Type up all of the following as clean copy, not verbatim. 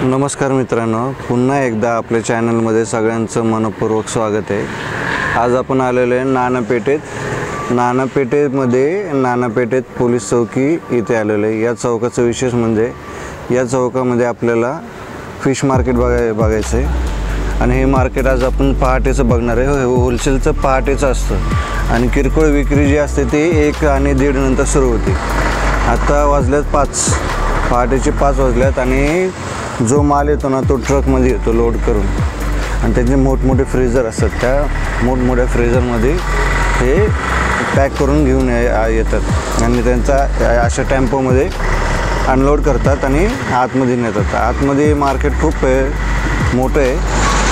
नमस्कार मित्रांनो, पुन्हा एकदा आपल्या चॅनलमध्ये सगळ्यांचं मनपूर्वक स्वागत आहे। आज आपण आलेलो आहे नानापेठेत पोलीस चौकी इथे आलेलो आहे। या चौकाचं विशेष म्हणजे या चौकामध्ये आपल्याला फिश मार्केट बघायचं आहे आणि हे मार्केट आज आपण पहाटेचं बघणार आहे। होलसेलचं पहाटेचं असतं आणि किरकोळ विक्री जी असते ती 1 आणि 1:30 नंतर सुरू होते। आता वाजल्यात 5, पहाटेचे 5 वाजल्यात आणि जो माल येतो ना तो ट्रकमध्ये येतो लोड करून आणि त्याचे मोठमोठे फ्रीजर असतात। त्या मोठमोठ्या फ्रीजरमध्ये हे पॅक करून घेऊन येतात आणि त्यांचा अशा टेम्पोमध्ये अनलोड करतात आणि आतमध्ये नेतात। आतमध्ये मार्केट खूप मोठं आहे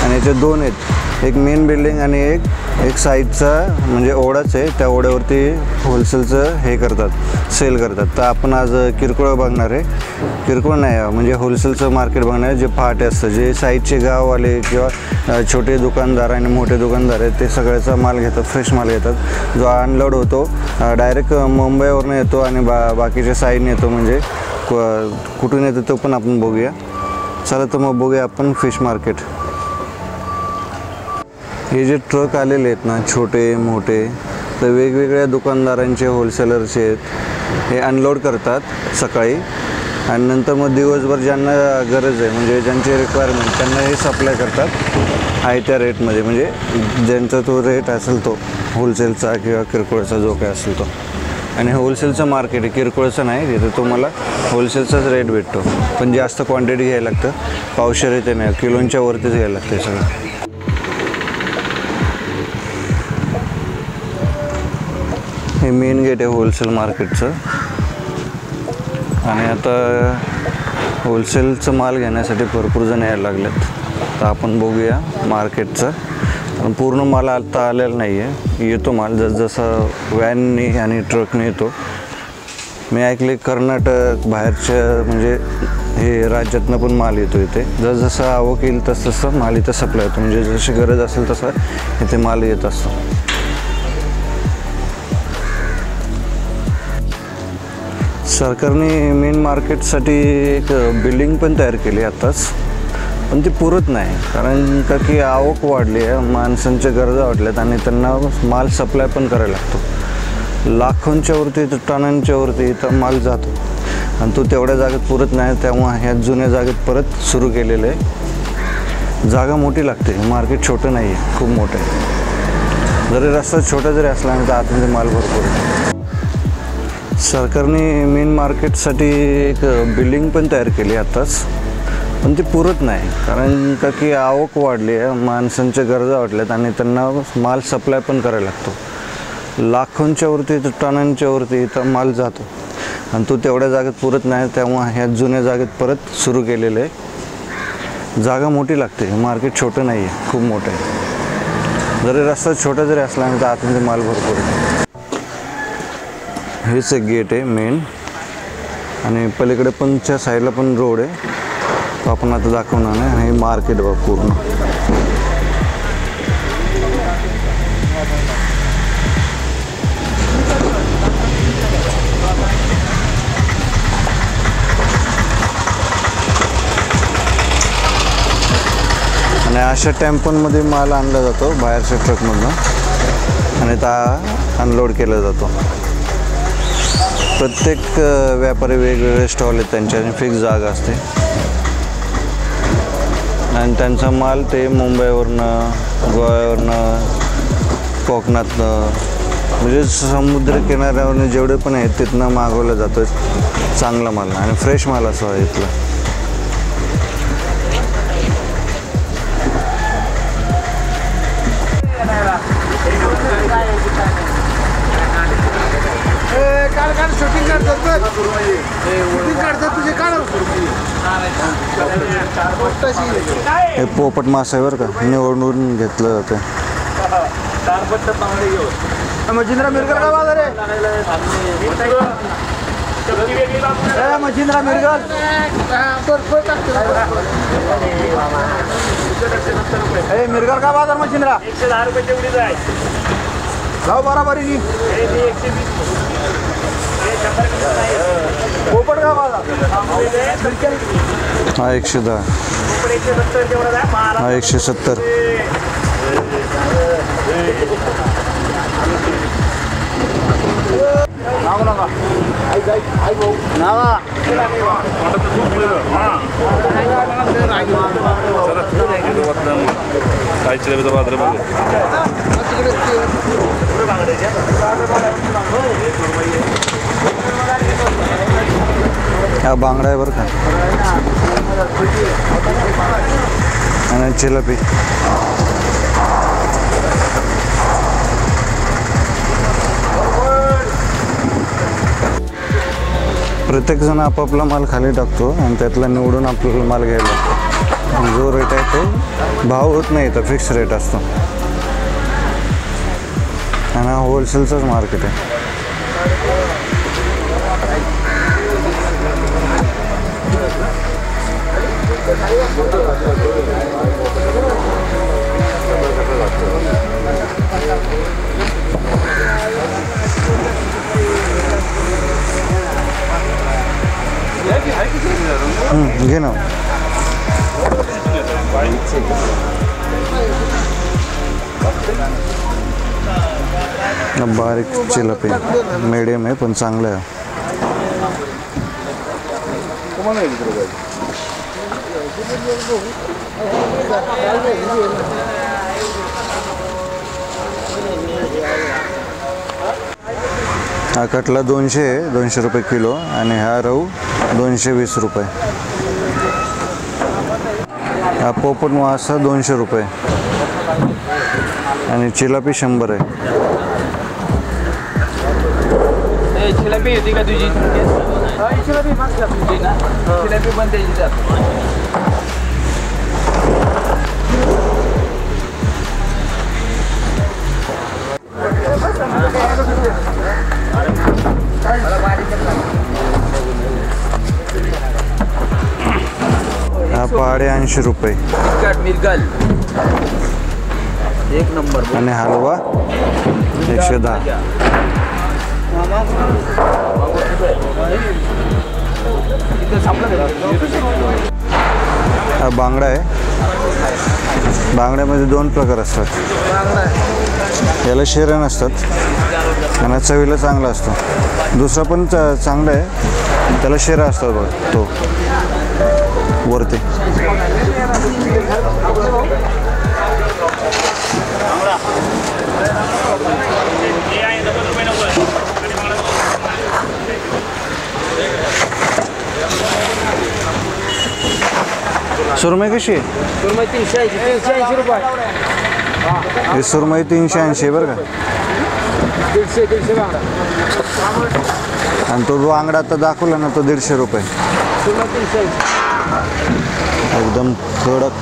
आणि याचे 2 आहेत, एक मेन बिल्डिंग आणि एक साईडचा म्हणजे ओढाच आहे। त्या ओढ्यावरती होलसेलचं हे करतात, सेल करतात। तर आपण आज किरकोळ बघणार आहे, किरकोळ नाही म्हणजे होलसेलचं मार्केट बघणार आहे। जे पहाटे असतं, जे साईडचे गाववाले किंवा छोटे दुकानदार आणि मोठे दुकानदार आहेत ते सगळ्याचा माल घेतात, फ्रेश माल घेतात। जो अनलोड होतो डायरेक्ट मुंबईवरून येतो आणि बाकीच्या साईडने येतो, म्हणजे कुठून येतो तो पण आपण बघूया। चला तर मग बघूया आपण फिश मार्केट। हे जे ट्रक आलेले आहेत ना छोटे मोठे, तर वेगवेगळ्या दुकानदारांचे होलसेलरचे आहेत। हे अनलोड करतात सकाळी आणि नंतर मग दिवसभर ज्यांना गरज आहे म्हणजे ज्यांची रिक्वायरमेंट त्यांना हे सप्लाय करतात आहे त्या रेटमध्ये, म्हणजे ज्यांचा तो रेट असेल तो होलसेलचा किंवा किरकोळचा जो काय असेल तो। आणि होलसेलचं मार्केट आहे, किरकोळचं नाही। तिथं तुम्हाला होलसेलचाच रेट भेटतो, पण जास्त क्वांटिटी घ्यायला लागतं, पावशेर येते नाही, किलोंच्या वरतीच घ्यायला लागतं सगळं। हे मेन गेट आहे होलसेल मार्केटचं आणि आता होलसेलचं माल घेण्यासाठी भरपूर जण यायला लागलेत। तर आपण बघूया मार्केटचं, पण पूर्ण माल आता आलेला नाही आहे, येतो माल जसं व्हॅननी आणि ट्रकने येतो। मी ऐकले कर्नाटक बाहेरच्या म्हणजे हे राज्यातनं पण माल येतो इथे, जसं आवक येईल तसं माल इथं सप्लाय होतो, म्हणजे जशी गरज असेल तसं इथे माल येत असतो। सरकारने मेन मार्केटसाठी एक बिल्डिंग पण तयार केली आत्ताच, पण ती पुरत नाही, कारण का की आवक वाढली आहे, माणसांच्या गरजा वाढल्यात आणि त्यांना माल सप्लाय पण करायला लागतो। लाखोंच्या वरती टनांच्या वरती इथं माल जातो आणि तो तेवढ्या जागेत पुरत नाही, त्यामुळे ह्या जुन्या जागेत परत सुरू केलेलं आहे। जागा मोठी लागते, मार्केट छोटं नाही आहे, खूप मोठं आहे। जरी रस्ता छोटा जरी असला तर आतमध्ये माल भरपूर आहे। सरकारने मेन मार्केटसाठी एक बिल्डिंग पण तयार केली आत्ताच, पण ती पुरत नाही, कारण का की आवक वाढली आहे, माणसांच्या गरजा वाढल्यात आणि त्यांना माल सप्लाय पण करायला लागतो। लाखोंच्या वरती टनांच्या वरती इथं माल जातो आणि तो तेवढ्या जागेत पुरत नाही, त्यामुळे ह्या जुन्या जागेत परत सुरू केलेलं आहे। जागा मोठी लागते, मार्केट छोटं नाही आहे, खूप मोठं आहे। जरी रस्ता छोटा जरी असला तर आतमध्ये माल भरपूर आहे। हेच एक गेट आहे मेन आणि पलीकडे पण च्या साईडला पण रोड आहे, तो आपण आता दाखवणार नाही। आणि हे मार्केट बघ पूर्ण आणि अशा टेम्पोमध्ये माल आणला जातो बाहेरच्या ट्रकमधनं आणि त्या अनलोड केला जातो। प्रत्येक व्यापारी वेगवेगळे स्टॉल आहेत त्यांचे आणि फिक्स जागा असते आणि त्यांचा माल ते मुंबईवरनं, गोव्यावरनं, कोकणातनं म्हणजे समुद्र किनाऱ्यावरनं जेवढे पण आहेत तिथनं मागवलं जातं चांगला माल आणि फ्रेश माल असा इथला। हे पोपट मासा आहे बरं का, निवडून घेतलं जातं। मच्छिंद्रा मिरगल का बाजार आहे? मच्छिंद्रा मिरगल मिरगल का बाजार मच्छिंद्रा 110 रुपये तेवढीच आहे। जाऊ बराबरी की 120 पोपट का बाजार हा 110, हा 170, हा बांगडा आहे बरं का, आणि जिलेबी. प्रत्येकजण आपापला माल खाली टाकतो आणि त्यातला निवडून आपल्याला माल घ्यायला लागतो. जो रेट आहे तो भाव होत नाही, तर फिक्स रेट असतो. आणि हा होलसेलचंच मार्केट आहे. घे ना. बारीक चिलपी मीडियम आहे पण चांगलं आहे. हा कटला 200 रुपये किलो आणि हा रहू 220 रुपये. हा पोपट मासा 200 रुपये आणि चिलापी 100 आहे. जिलेबी होती का तुझी? जिलेबी मस्त तुझी ना, जिलेबी बनते हा पहाडे 80 रुपये मिरगल 1 नंबर आणि हलवा 110. हा बांगडा आहे. बांगड्यामध्ये 2 प्रकार असतात. याला शेरे नसतात आणि चवीला चांगला असतो. दुसरा पण चांगला आहे, त्याला शेरा असतात बघ तो वरती. सुरमई कशी आहे? सुरमई 380 रुपये. ही सुरमई 380 आहे बरं का. 150 बांगडा. आणि तो बांगडा आता दाखवला ना तो 150 रुपये. सुरमई 380 एकदम कडक.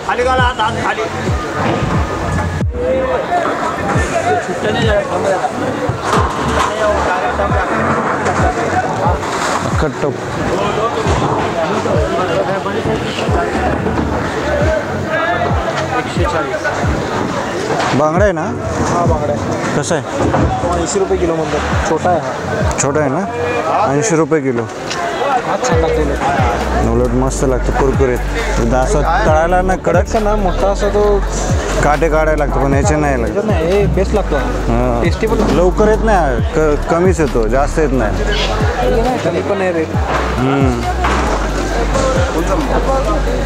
खाली गाला हात खाली. कट्टप बांगडा आहे ना? हा बांगडा आहे. कसं आहे? 80 रुपये किलो म्हणतात. छोटा आहे हा. छोटा आहे ना? 80 रुपये किलो. हा छान लागतो. उलट मस्त लागतं कुरकुरीत. असं तळायला ना कडक ना मोठा असा तो काटे काढायला लागतो पण याचे नाही लागत. नाही हे बेस्ट लागतो. हां. टेस्टी पण लवकर येत नाही, कमीच येतो, जास्त येत नाही. कमी पण आहे रेट.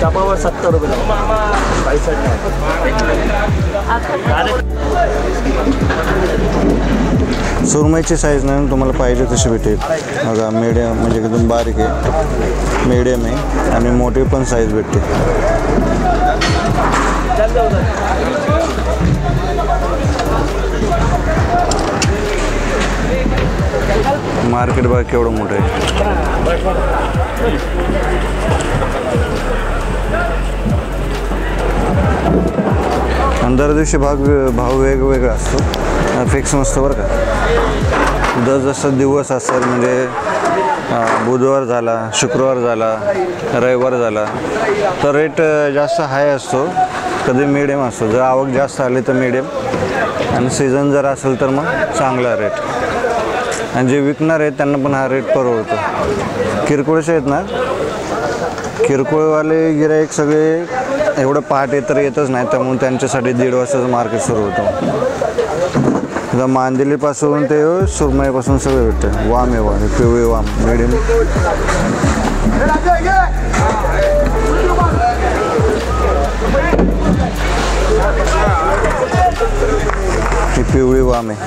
चापावर 70 रुपये. सुरमईची साईज नाही तुम्हाला पाहिजे तशी भेटेल बघा. मीडियम म्हणजे एकदम बारीक आहे, मीडियम आहे आणि मोठी पण साईज भेटते. मार्केट बघा केवढं मोठं आहे. आणि दर दिवशी भाव वेगवेगळा असतो, फिक्स नसतो बरं का. जसं दिवस असतात म्हणजे बुधवार झाला, शुक्रवार झाला, रविवार झाला तर रेट जास्त हाय असतो, कधी मिडियम असतो. जर आवक जास्त आली तर मिडियम आणि सीझन जर असेल तर मग चांगला रेट. आणि जे विकणार आहेत त्यांना पण हा रेट परवडतो. किरकोळचे आहेत ना, किरकोळवाले गिराईक सगळे एवढं पहाटे तर येतच नाही, त्यामुळे त्यांच्यासाठी 1:30 वाजताचं मार्केट सुरू होतं. मांदेलीपासून ते सुरमईपासून सगळं भेटतं. वाम आहे, वाम पिवळे वाम मिडियम. ही पिवळी वाम आहे.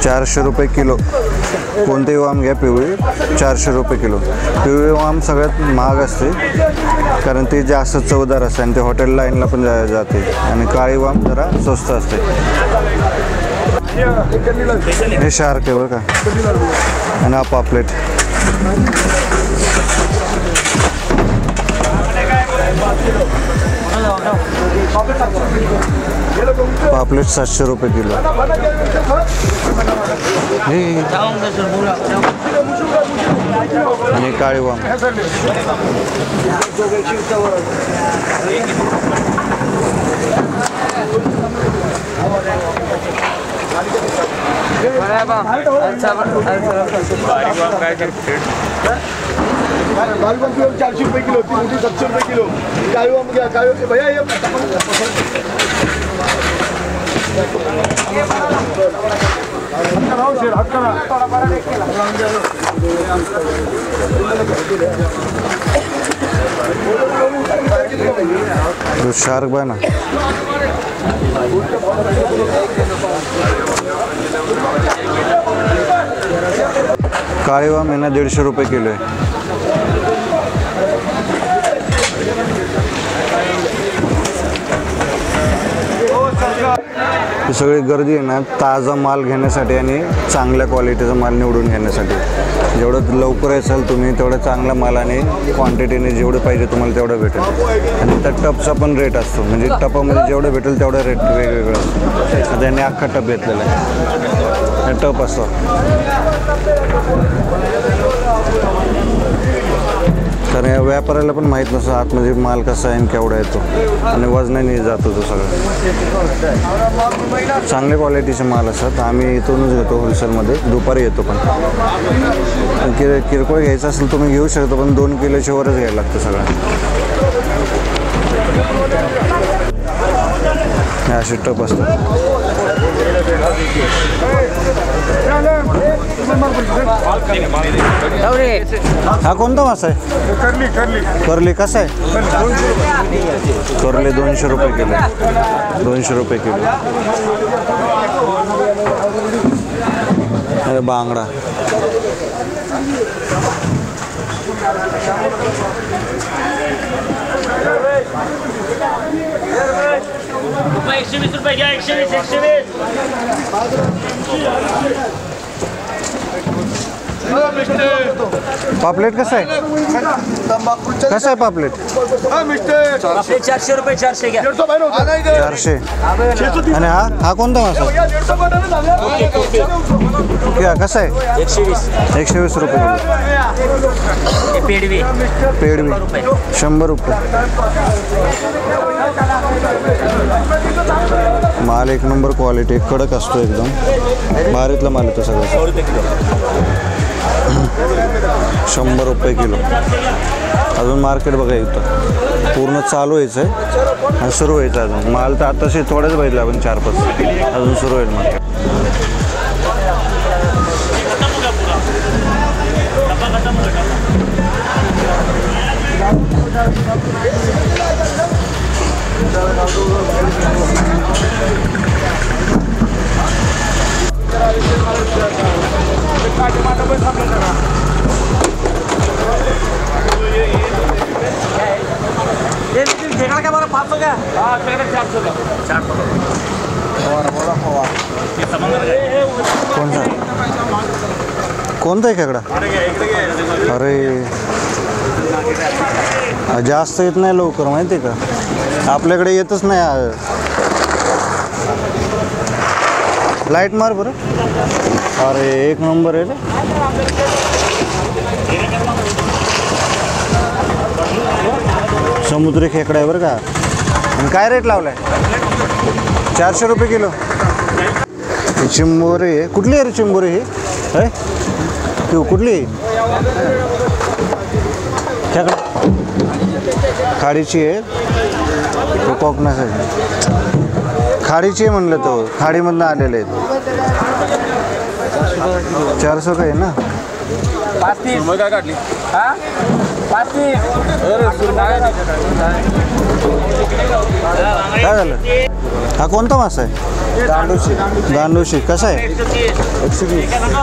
₹400 किलो. कोणतेही वाम घ्या पिवळी, ₹400 किलो. पिवळी वाम सगळ्यात महाग असते कारण ती जास्त चवदार असते आणि ते हॉटेल लाईनला पण जाते. आणि काळी वाम जरा स्वस्त असते. हे शार्क आहे बरं का. आणि हा पापलेट. पापलेट ₹700 किलो. आणि काळी वाम. ₹400 किलो, ती मोठी ₹700 किलो. काळी वाम घ्या. काळी भैया ये शार्क बाय ना. काळी वाम आहे ना ₹150 किलो आहे. ही सगळी गर्दी आहे ना ताजा माल घेण्यासाठी आणि चांगल्या क्वालिटीचा माल निवडून घेण्यासाठी. जेवढं लवकर असाल तुम्ही तेवढं चांगला माल आणि क्वांटिटीने जेवढं पाहिजे तुम्हाला तेवढं भेटेल. आणि त्या टपचा पण रेट असतो, म्हणजे टपामध्ये जेवढं भेटेल तेवढं रेट वेगवेगळं असतं. त्यांनी अख्खा टप घेतलेला आहे. टप असतो. कारण या व्यापाऱ्याला पण माहीत नसतं आतमध्ये माल कसा आहे आणि केवढा येतो आणि वजनाने जातो तो सगळं. चांगल्या क्वालिटीचे माल असतात. आम्ही इथूनच घेतो होलसेलमध्ये. दुपारी येतो पण. किरकोळ घ्यायचं असेल तुम्ही घेऊ शकता, पण 2 किलोच्या वरच घ्यायला लागतं सगळं. हे असे टप असतात. हा कोणता मासा आहे? करली. कसा आहे? करली ₹200 किलो. ₹200 किलो. अरे बांगडा. ₹120 घ्या. 120. पापलेट कसं आहे? कसं आहे पापलेट? ₹400. 400 घ्या. 400. आणि हा कोणता मासा? कसा आहे? 120 रुपये किलो. पेडवी ₹100. माल एक नंबर क्वालिटी, कडक असतो एकदम. भारीतला माल येतो सगळं. ₹100 किलो. अजून मार्केट बघा इथं पूर्ण चालू व्हायचं आहे आणि सुरू व्हायचं अजून. माल तर आताशी थोडंच बघितलं आपण 4-5. अजून सुरू होईल मार्केट. कोणता आहे खेकडा? अरे जास्त येत नाही लवकर, माहिती आहे का? आपल्याकडे येतच नाही. लाईट मार बरं. अरे एक नंबर आहे रे. समुद्री खेकडा आहे बरं का. आणि काय रेट लावलाय? 400 रुपये किलो. चिंबोरी आहे. कुठली आहे रे चिंबोरी ही? आहे तू कुठली? खेकडा खाडीची आहे. तो कोकणासाठी खाडीची आहे म्हणलं. तो खाडीमधनं आलेले आहेत. 400 काय ना. 35 काय काढली? हा 35. काय झालं? हा कोणता मासा आहे? दांडोशी. दांडोशी कसा आहे?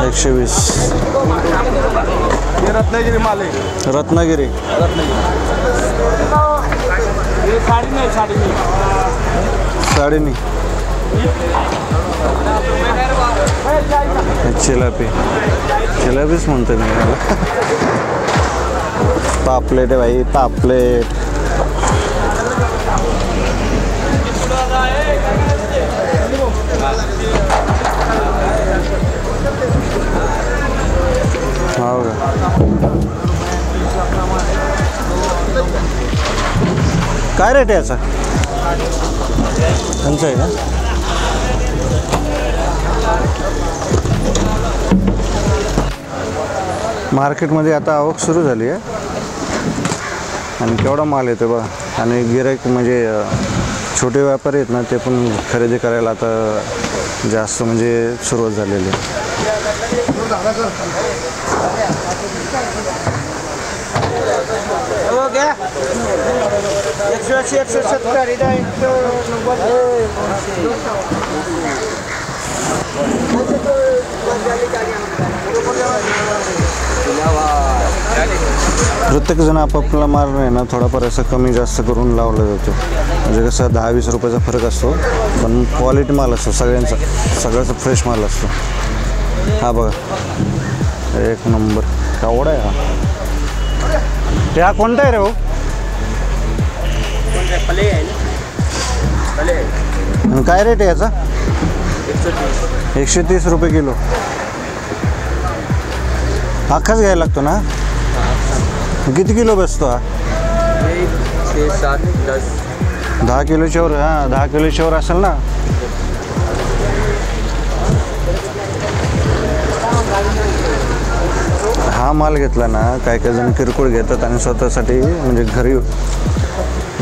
120. रत्नागिरी माल आहे. रत्नागिरी. साडेनी. चिलापी. चिलापीच म्हणतो मी. पापलेट आहे भाई, पापलेट. हो का. काय रेट आहे याचा? त्यांचं आहे का? मार्केटमध्ये आता आवक सुरू झाली आहे आणि केवढा माल येतो बघा. आणि गिराईक म्हणजे छोटे व्यापारी आहेत ना, ते पण खरेदी करायला आता जास्त म्हणजे सुरुवात झालेली आहे. हो घ्या. 180 170 इथं 90. प्रत्येक जण आपापला माल आहे ना थोडाफार असं कमी जास्त करून लावला जातो. म्हणजे कसं 10-20 रुपयाचा फरक असतो, पण क्वालिटी माल असतो सगळ्यांचा. सगळ्याचा फ्रेश माल असतो. हा बघा एक नंबर. केवढा आहे हा? ते हा कोणता आहे रे भाऊ? आणि काय रेट आहे याचा? 130 रुपये किलो. अख्खाच घ्यायला लागतो ना? किती किलो बसतो हा? 6, 7, 10. 10 किलोच्या वर. हां 10 किलोच्या वर असेल ना. हा माल घेतला ना, काही काही जण किरकोळ घेतात आणि स्वतःसाठी म्हणजे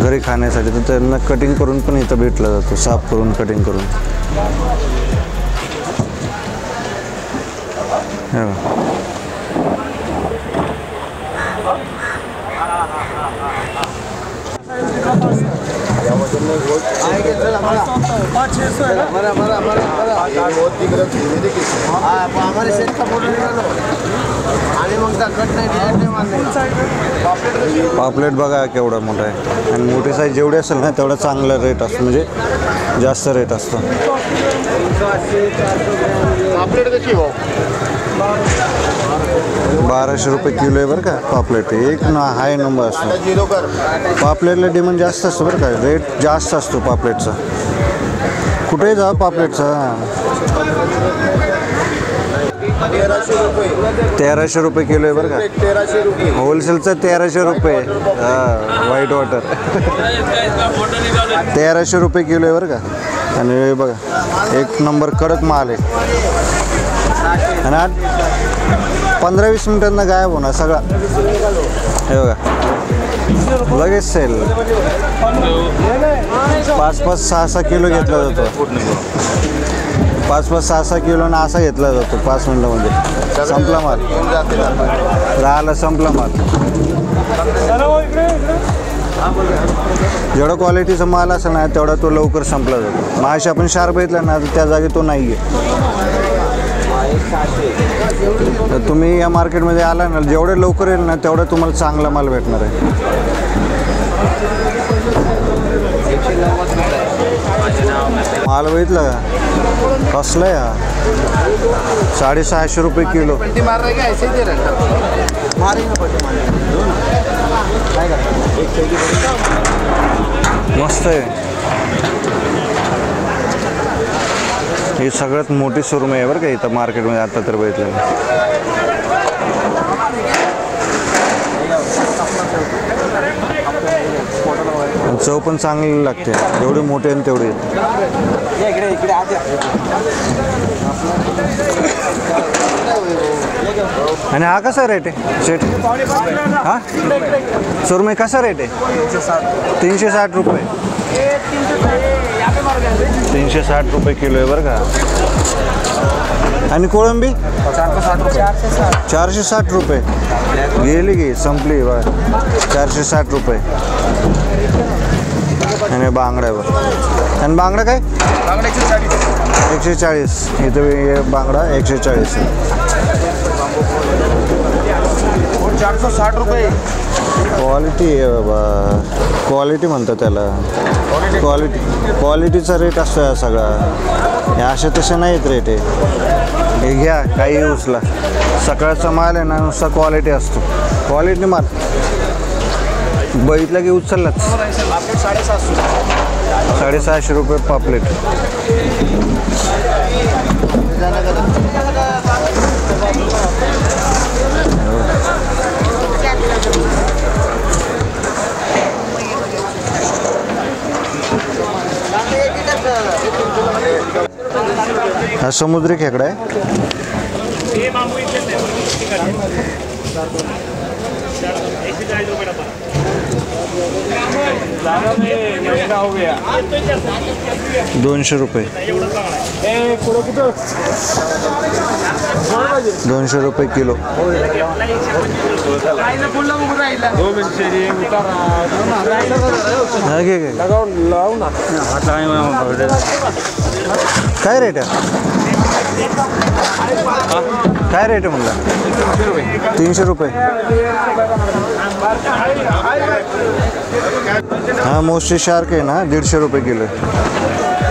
घरी खाण्यासाठी, तर त्यांना कटिंग करून पण इथं भेटला जातो. साफ करून कटिंग करून. हे बघा. पापलेट बघा केवढा मोठा आहे. आणि मोठी साईज जेवढी असेल ना तेवढा चांगला रेट असतो, म्हणजे जास्त रेट असतो. पापलेट कशी भाऊ? 1200 रुपये किलो आहे बरं का पापलेट. एक हाय नंबर असतो. पापलेटला डिमांड जास्त असतो बरं का. रेट जास्त असतो पापलेटचा. कुठेही जा पापलेटचा. 1300 रुपये किलो आहे बरं का. 1300 रुपये. होलसेलचा 1300 रुपये. हां व्हाईट वॉटर 1300 रुपये किलो आहे बरं का. आणि बघा एक नंबर कडक माल आहे. आणि आज 15-20 मिनिटांना गायब होणार सगळा. हे बघा लगेच सेल. 5-5, 6-6 किलो घेतला जातो. 5-5, 6-6 किलो ना असा घेतला जातो 5 मिनिटामध्ये. संपला माल. राहिला संपला माल. जेवढा क्वालिटीचा माल असेल ना तेवढा तो लवकर संपला जातो. माशी आपण शार्प घेतला ना तर त्या जागी तो नाही आहे. तर तुम्ही या मार्केटमध्ये आला ना, जेवढे लवकर येईल ना तेवढं तुम्हाला चांगला माल भेटणार आहे. माल बघितलं का कसलं आहे हा? 650 रुपये किलो. मस्त आहे. ही सगळ्यात मोठी सुरमई आहे बरं का इथं मार्केटमध्ये आता तर बघितलं. चव पण चांगली लागते, जेवढी मोठी आहे तेवढी. आणि हा कसा रेट आहे शेट? हा सुरमई कसा रेट आहे? 360 रुपये. 360 रुपये किलो आहे बरं का. आणि कोळंबी 460 रुपये. गेली की संपली बा. 460 रुपये. आणि बांगडा आहे बरं. आणि बांगडा काय? 140. इथं बांगडा 140 आहे. 460 रुपये. क्वालिटी आहे बाबा, क्वालिटी म्हणतात त्याला. क्वालिटीचा रेट असतो या सगळा. हे असे तसे नाहीत रेट आहे. हे घ्या काही उचला. सकाळचा माल आहे ना, नुसता क्वालिटी असतो. क्वालिटी माल बघितलं की उचललाच. 750 रुपये पापलेट. हा समुद्री खेकडा आहे. $200 रुपये. 200 रुपये किलो. काय रेट आहे? काय रेट आहे म्हणलं? 300 रुपये. हा मोस्टली शार्क आहे ना, 150 रुपये किलो.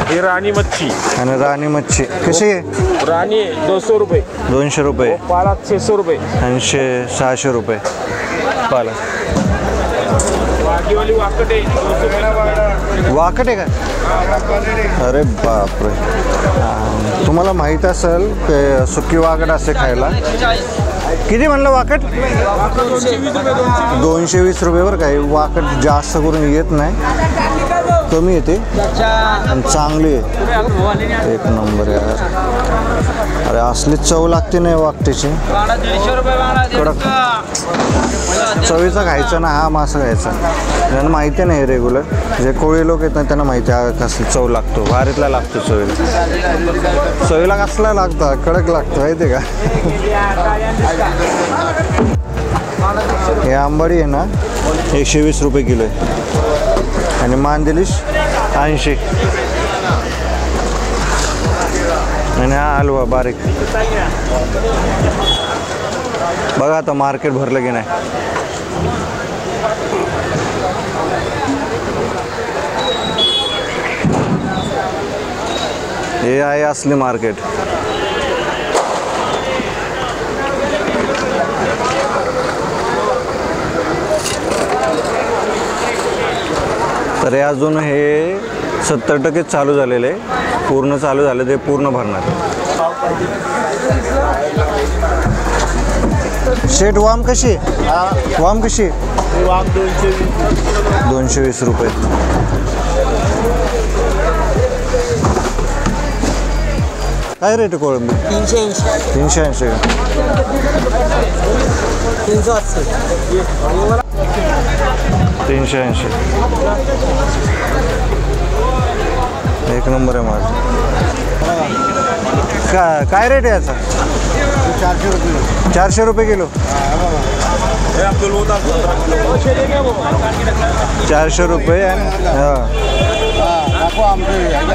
ही राणी मच्छी. आणि राणी मच्छी कशी आहे? राणी 200 रुपये. 200 रुपये. पाला 600 रुपये. 600 रुपये पाला. वाघीवाली वाकट आहे 200. वाकट आहे का? अरे बापरे. तुम्हाला माहीत असेल ते सुकी वाकट असते खायला. किती म्हणलं वाकट? 220 रुपये बरं. काही वाकट जास्त करून येत नाही, कमी येते आणि चांगली आहे. एक नंबर यार. अरे असली चव लागते नाही वाकटीची. कडक चवीचा खायचा ना हा मासा खायचा. त्यांना माहिती नाही रेग्युलर जे कोळी लोक आहेत ना, त्यांना माहिती आहे कसली चव लागतो. भारीतला लागतो चवीला. चवीला कसला लागतं? कडक लागतो माहिती आहे का? हे आंबाडी आहे ना, 120 रुपये किलो आहे. आणि मांदेलीश 80. आणि हा हलवा बारीक. बघा आता मार्केट भरलं की नाही. हे आहे असली मार्केट. तर अजून हे 70% चालू झालेले आहे. पूर्ण चालू झाले ते पूर्ण भरणार. शेट वाम कशी? वाम कशी? 220 रुपये. काय रेट आहे कोळंबी? 380 का? 380. एक नंबर आहे माझं. काय रेट आहे याचा? 400 रुपये. 400 रुपये किलो. 400 रुपये. हां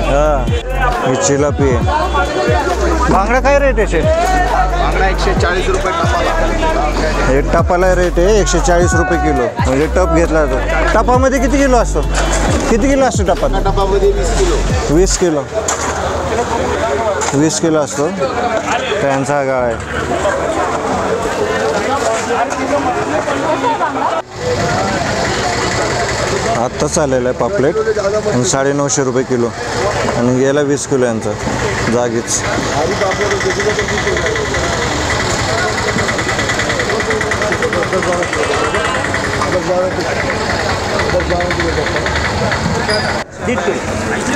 हां. ही चिलापी आहे. बांगडा काय रेट आहे शेट? बांगडा 140 रुपये टपाला. हे टपाला रेट आहे 140 रुपये किलो. म्हणजे टप घेतला जातो. टपामध्ये किती किलो असतो? किती किलो असतो टपात? टपामध्ये 20 किलो. 20 किलो. 20 किलो असतो. त्यांचा हा गाळा आहे. आत्ताच आलेलं आहे पापलेट आणि 950 रुपये किलो आणि गेला 20 किलो यांचा जागीच.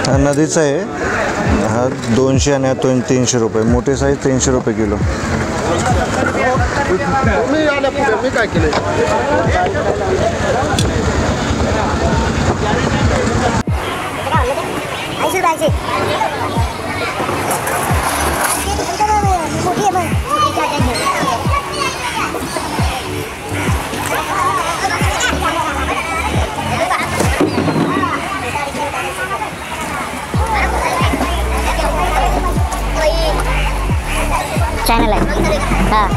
हा नदीचा आहे, हा 200 आणि हा 300 रुपये. मोठी साईज 300 रुपये किलो. मी आल्या पुढे मी काय केलं चॅनल आहे हां.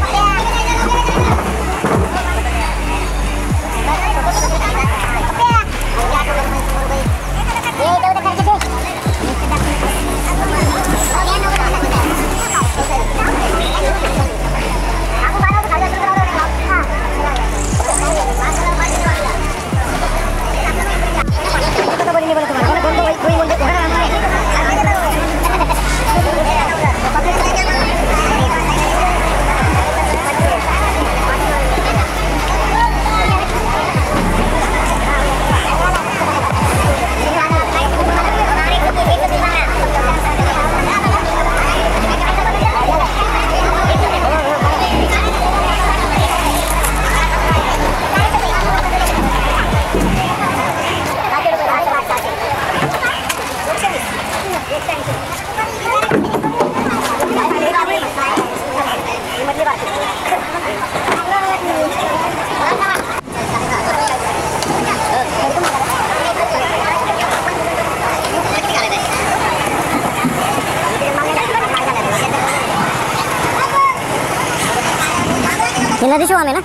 हे नदी शिवाम आहे ना?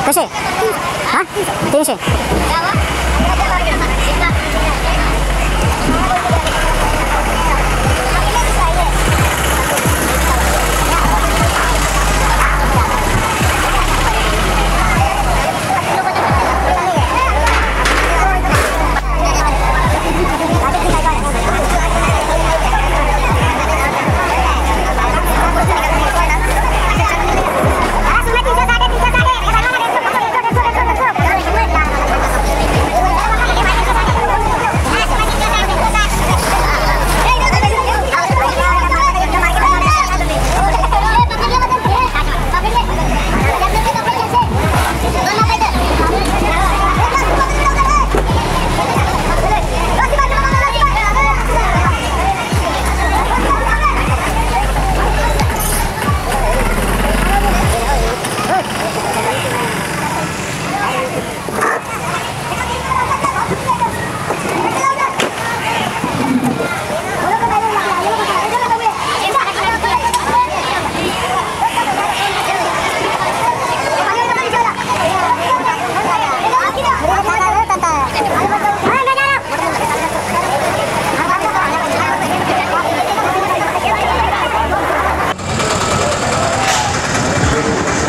कसे हां 300.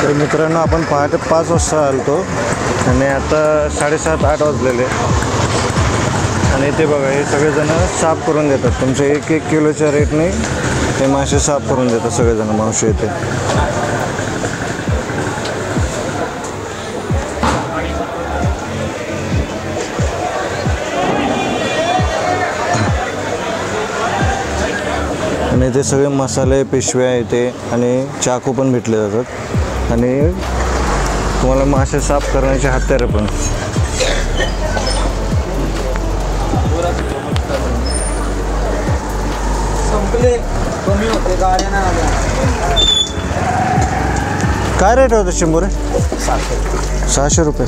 तर मित्रांनो, आपण पहाटे 5 वाजता आलतो आणि आता 7:30-8 वाजलेले आणि ते बघा हे सगळेजण साफ करून देतात. तुमचे 1-1 किलोच्या रेटने ते मासे साफ करून देतात सगळेजण मावशी येते. आणि ते सगळे मसाले पिशव्या येते आणि चाकू पण भेटले जातात आणि तुम्हाला मासे साफ करण्याचे हत्यारे पण. काय रेट होतं शिंबोरे? 600 रुपये.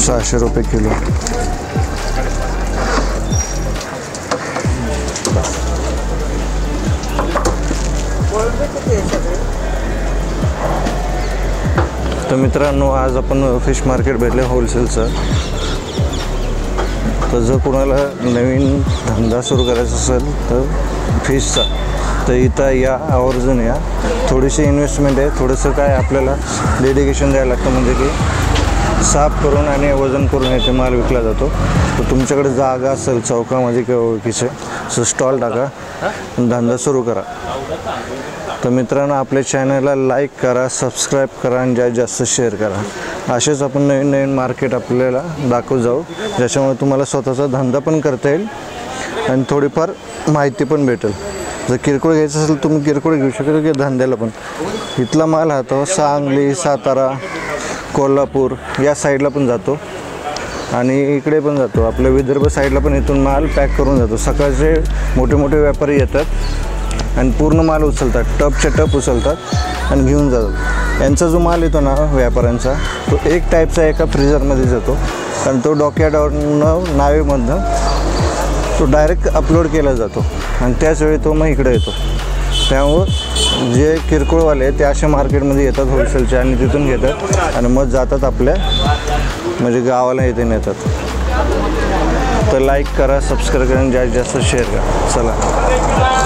₹600 किलो. तर मित्रांनो, आज आपण फिश मार्केट भेटले होलसेलचं. तर जर कोणाला नवीन धंदा सुरू करायचा असेल तर फिशचा, तर इथं या, आवर्जून या. थोडीशी इन्व्हेस्टमेंट आहे, थोडंसं काय आपल्याला डेडिकेशन द्यायला लागतं, म्हणजे की साफ करून आणि वजन करून येथे माल विकला जातो. तर तुमच्याकडे जागा असेल चौकामध्ये किंवा ओळखीचे, तर स्टॉल टाका, धंदा सुरू करा. तर मित्रांनो, आपल्या चॅनलला लाईक करा, सबस्क्राईब करा आणि जास्त शेअर करा. असेच आपण नवीन नवीन मार्केट आपल्याला दाखवत जाऊ, ज्याच्यामुळे तुम्हाला स्वतःचा धंदा पण करता येईल आणि थोडीफार माहिती पण भेटेल. जर किरकोळ घ्यायचं असेल तुम्ही किरकोळ घेऊ शकता, की धंद्याला पण इथला माल हा तो सांगली, सातारा, कोल्हापूर या साईडला पण जातो आणि इकडे पण जातो. आपल्या विदर्भ साईडला पण इथून माल पॅक करून जातो. सकाळचे मोठे मोठे व्यापारी येतात आणि पूर्ण माल उचलतात, टपच्या टप उचलतात आणि घेऊन जातात. यांचा जो माल येतो ना व्यापाऱ्यांचा, तो एक टाईपचा एका फ्रीजरमध्ये जातो, कारण तो डॉकयार्डवरनं नावेमधनं तो डायरेक्ट अपलोड केला जातो आणि त्याच वेळी तो मग इकडे येतो. त्यामुळं जे किरकोळवाले ते अशा मार्केटमध्ये येतात होलसेलचे आणि तिथून घेतात आणि मग जातात आपल्या म्हणजे गावाला येथे नेतात. तर लाईक करा, सबस्क्राईब करा आणि जास्त शेअर करा. चला.